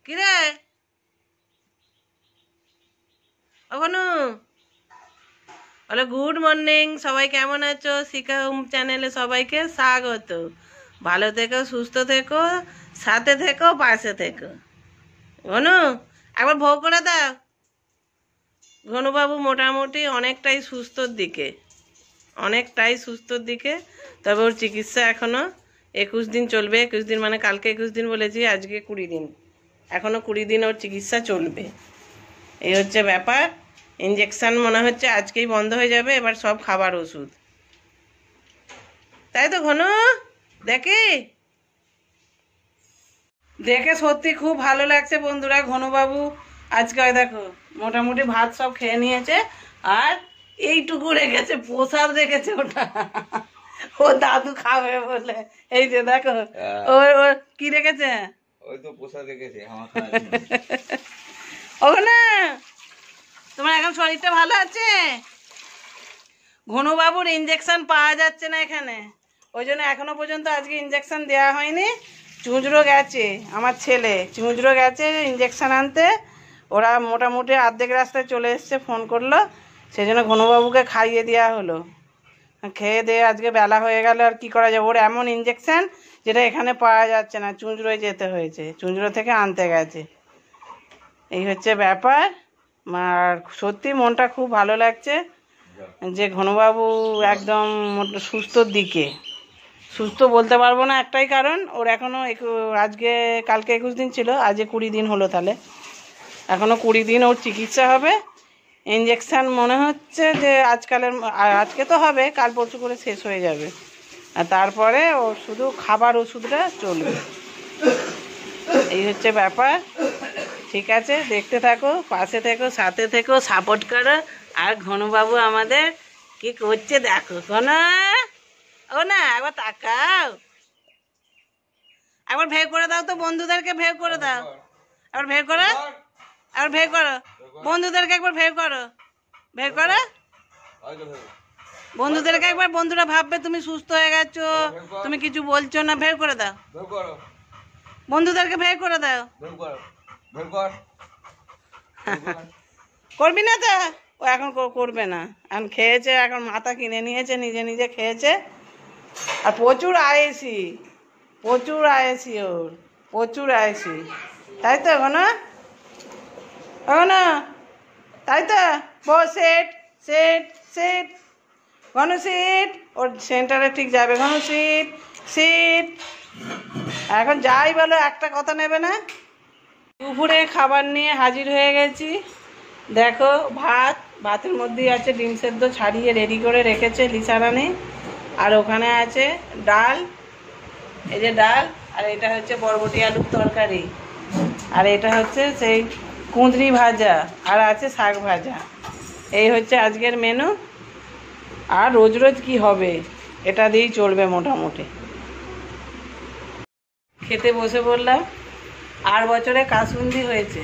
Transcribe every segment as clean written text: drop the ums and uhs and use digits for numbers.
কিরে ওখানু বলো good morning. সবাই কেমন আছো? শিখা হোম চ্যানেলে সবাইকে স্বাগত। ভালো থেকো, সুস্থ থেকো, সাথে থেকো, পাশে থেকো। ঘনু একবার ভোগ করে দাও। ঘনুবাবু মোটামুটি অনেকটাই সুস্থর দিকে, তবে ওর চিকিৎসা এখনো 21 দিন চলবে। 21 দিন মানে কালকে 21 দিন বলেছি, আজকে 20 দিন, এখনো 20 দিন ওর চিকিৎসা চলবে। এই হচ্ছে ব্যাপার। ইঞ্জেকশন মনে হচ্ছে আজকেই বন্ধ হয়ে যাবে, এবার সব খাবার ওষুধ, তাই তো ঘনু? দেখে সত্যি খুব ভালো লাগছে বন্ধুরা। ঘনুবাবু আজকে দেখো মোটামুটি ভাত সব খেয়ে নিয়েছে, আর এইটুকু রেখেছে, প্রসাদ রেখেছে ওটা ও দাদু খাবে বলে। এই যে দেখো ও কি রেখেছে, ওই তো প্রসাদ রেখেছে আমার ও না। তোমার এখন শরীরটা ভালো আছে? ঘনুবাবুর ইঞ্জেকশন পাওয়া যাচ্ছে না এখানে, ওই জন্য এখনো পর্যন্ত আজকে ইঞ্জেকশন দেওয়া হয়নি। চুঁচড়ো গেছে, আমার ছেলে চুঁচড়ো গেছে ইঞ্জেকশন আনতে। ওরা মোটামুটি অর্ধেক রাস্তায় চলে এসছে, ফোন করলো, সেই জন্য ঘনুবাবুকে খাইয়ে দেওয়া হলো। খেয়ে দিয়ে আজকে বেলা হয়ে গেল, আর কি করা যাবে। ওর এমন ইঞ্জেকশন যেটা এখানে পাওয়া যাচ্ছে না, চুঁচড়োয় যেতে হয়েছে, চুঁচড়ো থেকে আনতে গেছে। এই হচ্ছে ব্যাপার। আর সত্যি মনটা খুব ভালো লাগছে যে ঘনুবাবু একদম সুস্থর দিকে। সুস্থ বলতে পারবো না, একটাই কারণ, ওর এখনও আজকে কালকে 21 দিন ছিল, আজকে 20 দিন হলো, তাহলে এখনও 20 দিন ওর চিকিৎসা হবে। ইঞ্জেকশান মনে হচ্ছে যে আজকে তো হবে, কাল পরশু করে শেষ হয়ে যাবে, আর তারপরে ও শুধু খাবার ওষুধটা চলবে। এই হচ্ছে ব্যাপার। ঠিক আছে, দেখতে থাকো, পাশে থেকো, সাথে থেকো, সাপোর্ট করো। আর ঘনুবাবু আমাদের কি করছে দেখো। ঘনা ও না, একবার তাকাও, একবার ভেগ করে দাও তো বন্ধুদেরকে, ভেগ করে দাও, একবার ভেগ করো, একবার ভেগ করো বন্ধুদেরকে, একবার ভেগ করো, ভেগ করো বন্ধুদেরকে একবার। বন্ধুরা ভাববে তুমি সুস্থ হয়ে গেছো, তুমি কিছু বলছো না। ভেগ করে দাও বন্ধুদেরকে, ভেগ করে দাও। করবি না তো? ও এখন করবে না, এখন খেয়েছে, এখন মাথা কিনে নিয়েছে, নিজে নিজে খেয়েছে। আর প্রচুর আয়েসি ওর, প্রচুর আয়েসি, তাই তো এখন তাই তো। সেট সেট সেট ঘনু সিট, ওর সেন্টারে ঠিক যাবে। ঘনু সিট সিট, এখন যাই বলো একটা কথা নেবে না। দুপুরে খাবার নিয়ে হাজির হয়ে গেছি। দেখো ভাতের মধ্যেই আছে ডিম সেদ্ধ ছাড়িয়ে রেডি করে রেখেছে লিসা রানী, আর ওখানে আছে ডাল, এই যে ডাল, আর এটা হচ্ছে বরবটি আলুর তরকারি, আর এটা হচ্ছে সেই কুঁদরি ভাজা, আর আছে শাক ভাজা। এই হচ্ছে আজকের মেনু। আর রোজ রোজ কি হবে, এটা দিয়েই চলবে মোটামুটি। খেতে বসে পড়লাম। আর বছরে কাসুন্দি হয়েছে,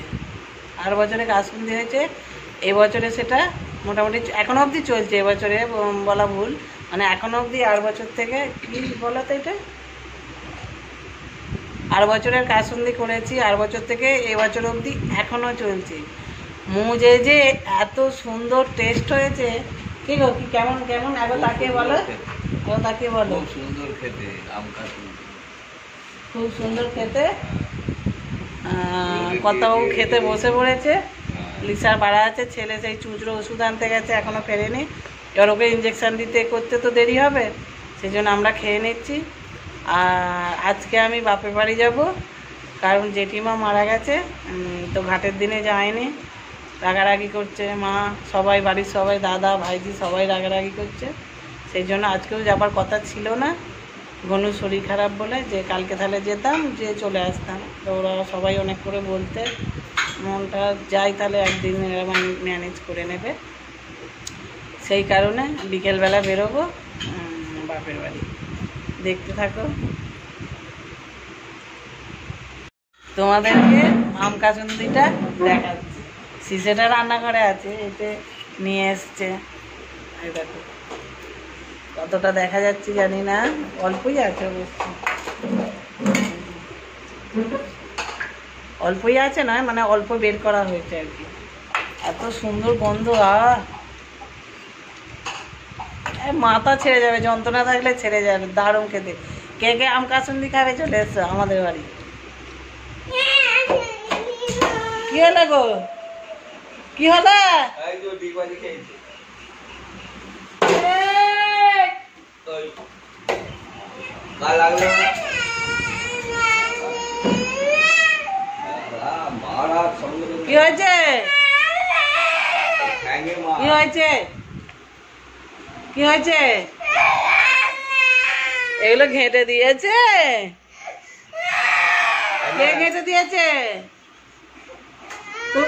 এবছরে সেটা মোটামুটি এখনো অবধি চলছে। এবছরে বলা ভুল, মানে এখনো অবধি আর বছর থেকে কি বলো তো, এটা আর বছরের কাসুন্দি করেছি, আর বছর থেকে এবছর অবধি এখনো চলছে। মুজে যে এত সুন্দর টেস্ট হয়েছে। কি গো, কি কেমন কেমন আগে তাকিয়ে বলো, খুব সুন্দর খেতে, খুব সুন্দর খেতে। কর্তাবাবু খেতে বসে পড়েছে, লিসার বাড়া আছে, ছেলে সেই চুঁচড়ো ওষুধ আনতে গেছে, এখনো ফেরেনি। এবার ওকে ইঞ্জেকশান দিতে করতে তো দেরি হবে, সেই জন্য আমরা খেয়ে নিচ্ছি। আর আজকে আমি বাপের বাড়ি যাব, কারণ জেঠিমা মারা গেছে, তো ঘাটের দিনে যায়নি, রাগারাগি করছে মা, সবাই বাড়ির সবাই, দাদা ভাইজি সবাই রাগারাগি করছে, সেই জন্য আজকেও যাবার কথা ছিল না। ঘনুর শরীর খারাপ বলে, যে কালকে তাহলে যেতাম, যে চলে আসতাম, তো ওরা সবাই অনেক করে বলতে মনটা যাই তাহলে একদিন ম্যানেজ করে নেবে, সেই কারণে বিকেলবেলা বেরোবো বাপের বাড়ি। দেখতে থাকো, তোমাদেরকে আম কাসুন্দিটা দেখাচ্ছি। শিশেটা রান্নাঘরে আছে, এতে নিয়ে এসছে। এই দেখো কতটা দেখা যাচ্ছে জানি না, অল্পই আছে অবশ্য, অল্পই আছে না, মানে অল্প বের করা হয়েছে আর কি। এত সুন্দর গন্ধ, মাথা ছেড়ে যাবে, যন্ত্রণা থাকলে ছেড়ে যাবে, দারুণ খেতে। কে কে আম কাসুন্দি খাবে চলে এসছো আমাদের বাড়ি। কি হলো গো, কি হলো? এই তো ডিবাজি খেয়েছে। ওই কাল লাগলো না? মারা সঙ্গে কি হয়েছে, ঠ্যাঙে মা। কি হয়েছে, কি হয়েছে? এগুলো ঘেঁটে দিয়েছে? কে ঘেঁটে দিয়েছে?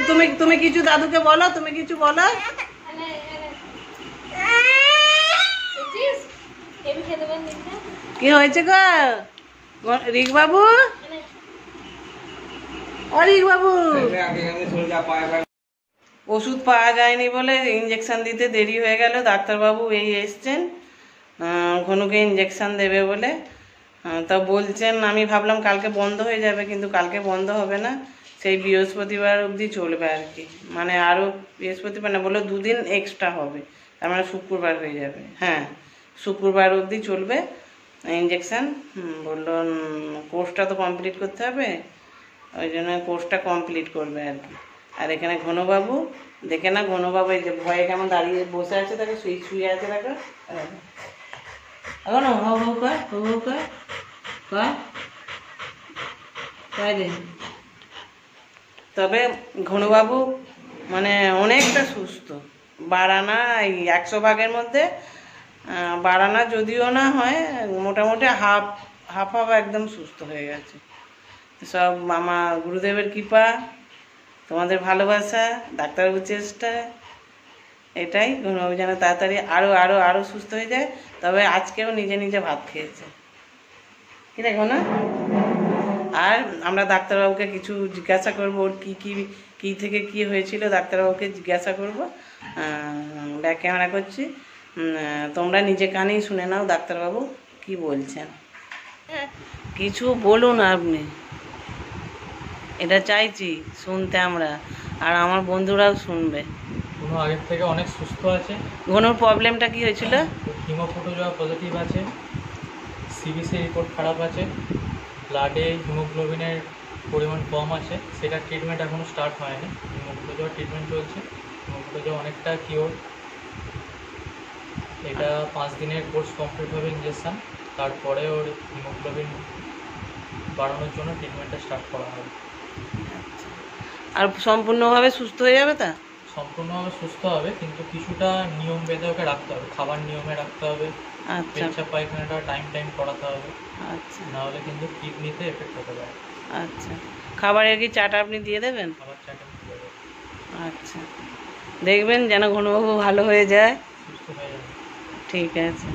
তুমি তুমি কিছু দাদুকে বলো, তুমি কিছু বলো। কি হয়েছে গো রিক বাবু, ও রিক বাবু? আগে চলে যা পায়ে পায়ে। ওষুধ পাওয়া যায়নি বলে ইঞ্জেকশন দিতে দেরি হয়ে গেল। ডাক্তারবাবু এই এসছেন ঘনুকে ইঞ্জেকশন দেবে বলে। তা বলছেন, আমি ভাবলাম কালকে বন্ধ হয়ে যাবে, কিন্তু কালকে বন্ধ হবে না, সেই বৃহস্পতিবার অবধি চলবে আর কি। মানে আরও বৃহস্পতিবার না, বললো 2 দিন এক্সট্রা হবে, তার মানে শুক্রবার হয়ে যাবে। হ্যাঁ, শুক্রবার অবধি চলবে ইঞ্জেকশান। বললো কোর্সটা তো কমপ্লিট করতে হবে, ওই জন্য কোর্সটা কমপ্লিট করবে আর কি। আর এখানে ঘনবাবু, দেখে না ঘনবাবু এই যে ভয়ে কেমন দাঁড়িয়ে বসে আছে, তাকে শুয়ে আছে দেখো। এখন হৌ হৌ কর, হৌ হৌ কর, কয় রে। তবে ঘনবাবু মানে অনেকটা সুস্থ। বাড়ানা এই 100 ভাগের মধ্যে বাড়ানা যদিও না হয়, মোটামুটি হাফ হাফ একদম সুস্থ হয়ে গেছে। সব আমার গুরুদেবের কৃপা, তোমাদের ভালোবাসা, ডাক্তারবাবুর চেষ্টা, এটাই। ঘনবাবু যেন তাড়াতাড়ি আরও আরও আরও সুস্থ হয়ে যায়। তবে আজকেও নিজে নিজে ভাত খেয়েছে, কি দেখো না। আর আমরা ডাক্তারবাবুকে কিছু জিজ্ঞাসা করবো, ওর কী কী কী থেকে কী হয়েছিল, ডাক্তারবাবুকে জিজ্ঞাসা করবো। ব্যাক ক্যামেরা করছি, তোমরা নিজে কানেই শুনে নাও ডাক্তারবাবু কি বলছেন। কিছু বলুন আপনি, এটা চাইছি শুনতে আমরা, আর আমার বন্ধুরাও শুনবে। কোনো আগের থেকে অনেক সুস্থ আছে। ঘনুর প্রবলেমটা কি হয়েছিল? হিমোফোটোজোয়া পজিটিভ আছে, সিবিসি রিপোর্ট খারাপ আছে, ব্লাডে হিমোগ্লোবিনের পরিমাণ কম আছে, সেটা ট্রিটমেন্ট এখনও স্টার্ট হয়নি। হিমোফোটোজোয়া ট্রিটমেন্ট চলছে, হিমোফোটোজোয়া অনেকটা কিওর। এটা 5 দিনের কোর্স কমপ্লিট হবে ইঞ্জেকশান, তারপরে ওর হিমোগ্লোবিন বাড়ানোর জন্য ট্রিটমেন্টটা স্টার্ট করা হবে। আর সম্পূর্ণভাবে সুস্থ হয়ে যাবে তা? সম্পূর্ণভাবে সুস্থ হবে, কিন্তু কিছুটা নিয়ম বেঁধে ওকে রাখতে হবে, খাবার নিয়মে রাখতে হবে, আচ্ছা পেচ্ছাপ পায়খানাটা টাইম করাতে হবে, আচ্ছা নাহলে কিন্তু কিডনিতে এফেক্ট হতে পারে। আচ্ছা, খাবারের কি চাটা আপনি দিয়ে দেবেন? খাবার চাটা দিতে হবে, আচ্ছা, দেখবেন যেন ঘনবাবু ভালো হয়ে যায়। সুস্থ হয়ে যাবে। ঠিক আছে।